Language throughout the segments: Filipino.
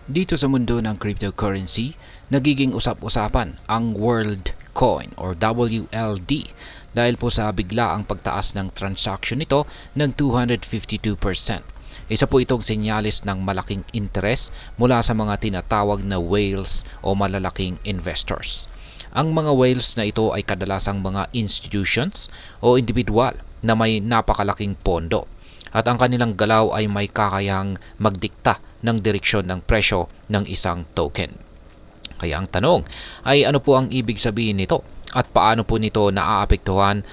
Dito sa mundo ng cryptocurrency, nagiging usap-usapan ang WorldCoin or WLD dahil po sa biglaang pagtaas ng transaction nito ng 252%. Isa po itong senyalis ng malaking interes mula sa mga tinatawag na whales o malalaking investors. Ang mga whales na ito ay kadalasang mga institutions o individual na may napakalaking pondo at ang kanilang galaw ay may kakayahang magdikta ng direksyon ng presyo ng isang token. Kaya ang tanong ay ano po ang ibig sabihin nito at paano po nito naaapektuhan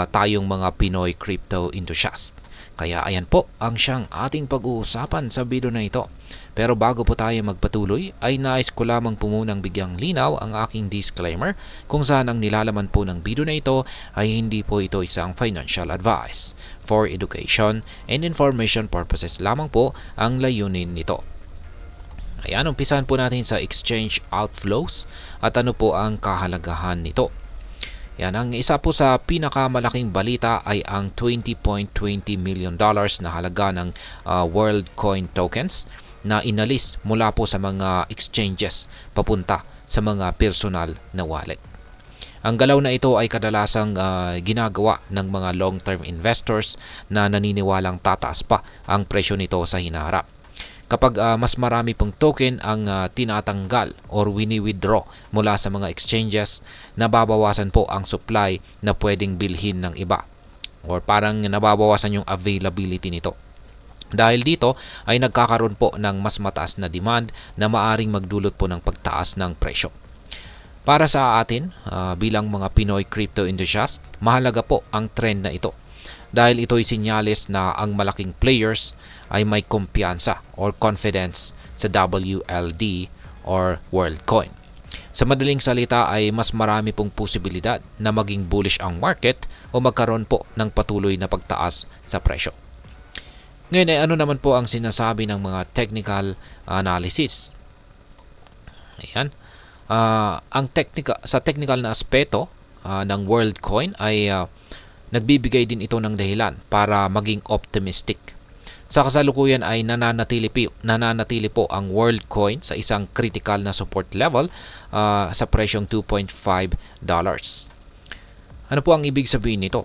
tayong mga Pinoy crypto enthusiast. Kaya ayan po ang siyang ating pag-uusapan sa video na ito. Pero bago po tayo magpatuloy ay nais ko lamang po munang bigyang linaw ang aking disclaimer kung saan ang nilalaman po ng video na ito ay hindi po ito isang financial advice. For education and information purposes lamang po ang layunin nito. Ayan, umpisahan po natin sa exchange outflows at ano po ang kahalagahan nito. Yan, ang isa po sa pinakamalaking balita ay ang $20.20 million na halaga ng WorldCoin tokens na inalis mula po sa mga exchanges papunta sa mga personal na wallet. Ang galaw na ito ay kadalasang ginagawa ng mga long-term investors na naniniwalang tataas pa ang presyo nito sa hinaharap. Kapag mas marami pong token ang tinatanggal or wini-withdraw mula sa mga exchanges, nababawasan po ang supply na pwedeng bilhin ng iba or parang nababawasan yung availability nito. Dahil dito ay nagkakaroon po ng mas mataas na demand na maaring magdulot po ng pagtaas ng presyo. Para sa atin, bilang mga Pinoy crypto enthusiast, mahalaga po ang trend na ito. Dahil ito'y sinyalis na ang malaking players ay may kumpiyansa or confidence sa WLD or WorldCoin. Sa madaling salita ay mas marami pong posibilidad na maging bullish ang market o magkaroon po ng patuloy na pagtaas sa presyo. Ngayon ay ano naman po ang sinasabi ng mga technical analysis? Ayan. Sa technical na aspeto ng WorldCoin ay nagbibigay din ito ng dahilan para maging optimistic. Sa kasalukuyan ay nananatili po ang WorldCoin sa isang critical na support level sa presyong $2.5. Ano po ang ibig sabihin nito?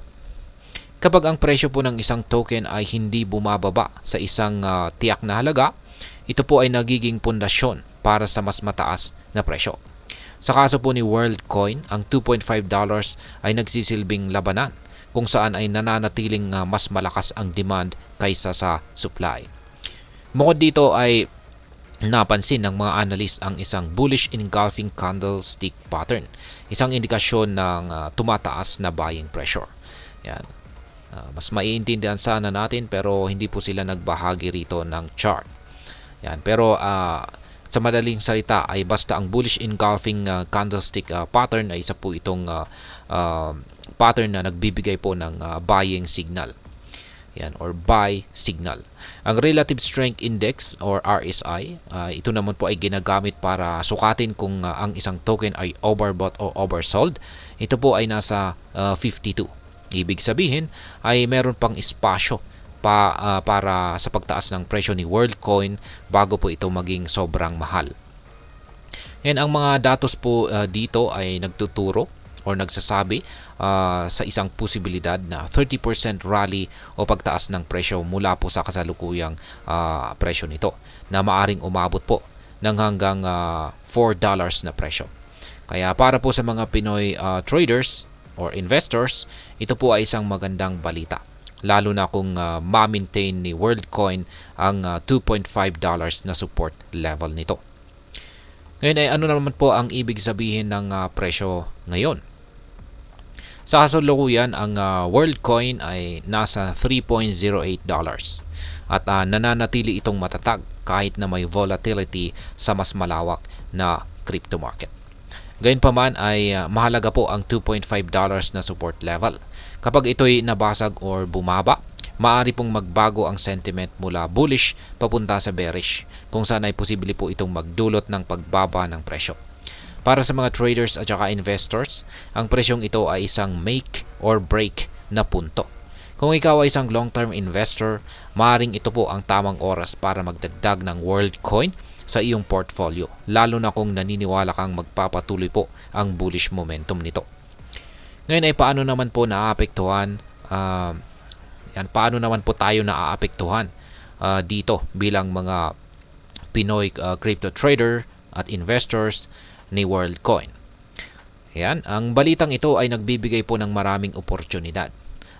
Kapag ang presyo po ng isang token ay hindi bumababa sa isang tiyak na halaga, ito po ay nagiging pundasyon para sa mas mataas na presyo. Sa kaso po ni WorldCoin, ang $2.5 ay nagsisilbing labanan kung saan ay nananatiling mas malakas ang demand kaysa sa supply. Bukod dito ay napansin ng mga analyst ang isang bullish engulfing candlestick pattern, isang indikasyon ng tumataas na buying pressure. Yan. Mas maiintindihan sana natin pero hindi po sila nagbahagi rito ng chart. Yan. Pero sa madaling salita ay basta ang bullish engulfing candlestick pattern ay isa po itong pattern na nagbibigay po ng buying signal. Yan, or buy signal. Ang Relative Strength Index or RSI, ito naman po ay ginagamit para sukatin kung ang isang token ay overbought o oversold. Ito po ay nasa 52. Ibig sabihin ay meron pang espasyo para sa pagtaas ng presyo ni WorldCoin bago po ito maging sobrang mahal. Yan, ang mga datos po dito ay nagtuturo or nagsasabi sa isang posibilidad na 30% rally o pagtaas ng presyo mula po sa kasalukuyang presyo nito na maaring umabot po ng hanggang $4 na presyo. Kaya para po sa mga Pinoy traders or investors, ito po ay isang magandang balita. Lalo na kung ma-maintain ni WorldCoin ang $2.5 na support level nito. Ngayon ay ano naman po ang ibig sabihin ng presyo ngayon? Sa kasalukuyan, ang WorldCoin ay nasa $3.08 at nananatili itong matatag kahit na may volatility sa mas malawak na crypto market. Gayunpaman ay mahalaga po ang $2.5 na support level. Kapag ito'y nabasag or bumaba, maaari pong magbago ang sentiment mula bullish papunta sa bearish, kung saan ay posible po itong magdulot ng pagbaba ng presyo. Para sa mga traders at saka investors, ang presyong ito ay isang make or break na punto. Kung ikaw ay isang long-term investor, maaaring ito po ang tamang oras para magdagdag ng WorldCoin sa iyong portfolio, lalo na kung naniniwala kang magpapatuloy po ang bullish momentum nito. Ngayon ay paano naman po naaapektuhan paano naman po tayo naaapektuhan dito bilang mga Pinoy crypto trader at investors ni WorldCoin. Yan, ang balitang ito ay nagbibigay po ng maraming oportunidad.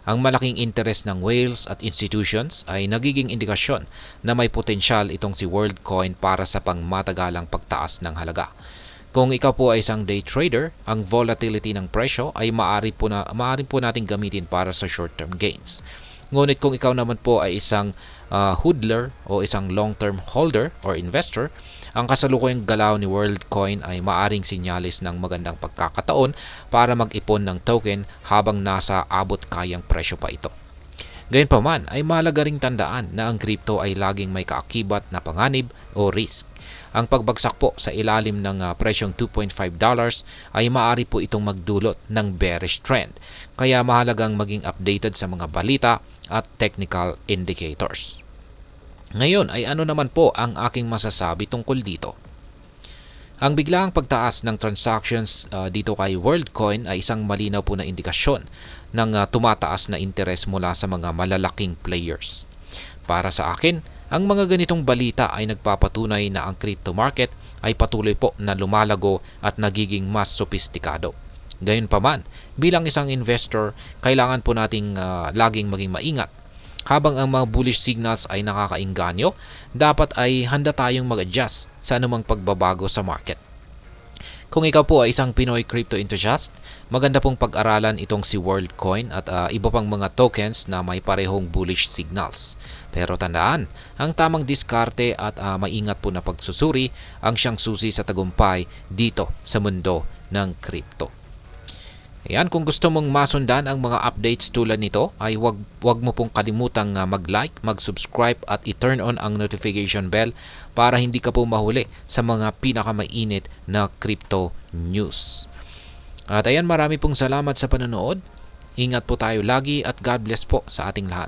Ang malaking interest ng whales at institutions ay nagiging indikasyon na may potensyal itong si WorldCoin para sa pangmatagalang pagtaas ng halaga. Kung ikaw po ay isang day trader, ang volatility ng presyo ay maaari po nating gamitin para sa short-term gains. Ngunit kung ikaw naman po ay isang hodler o isang long-term holder or investor, ang kasalukuyang galaw ni WorldCoin ay maaring sinyalis ng magandang pagkakataon para mag-ipon ng token habang nasa abot kayang presyo pa ito. Gayunpaman ay mahalaga ring tandaan na ang crypto ay laging may kaakibat na panganib o risk. Ang pagbagsak po sa ilalim ng presyong $2.5 ay maaari po itong magdulot ng bearish trend. Kaya mahalagang maging updated sa mga balita at technical indicators. Ngayon ay ano naman po ang aking masasabi tungkol dito? Ang biglaang pagtaas ng transactions dito kay WorldCoin ay isang malinaw po na indikasyon ng tumataas na interes mula sa mga malalaking players. Para sa akin, ang mga ganitong balita ay nagpapatunay na ang crypto market ay patuloy po na lumalago at nagiging mas sopistikado. Gayunpaman, bilang isang investor, kailangan po nating laging maging maingat. Habang ang mga bullish signals ay nakakainganyo, dapat ay handa tayong mag-adjust sa anumang pagbabago sa market. Kung ikaw po ay isang Pinoy crypto enthusiast, maganda pong pag-aralan itong si WorldCoin at iba pang mga tokens na may parehong bullish signals. Pero tandaan, ang tamang diskarte at maingat po na pagsusuri ang siyang susi sa tagumpay dito sa mundo ng crypto. Ayan, kung gusto mong masundan ang mga updates tulad nito ay wag mo pong kalimutang mag-like, mag-subscribe at i-turn on ang notification bell para hindi ka po mahuli sa mga pinakamainit na crypto news. At ayan, marami pong salamat sa panonood. Ingat po tayo lagi at God bless po sa ating lahat.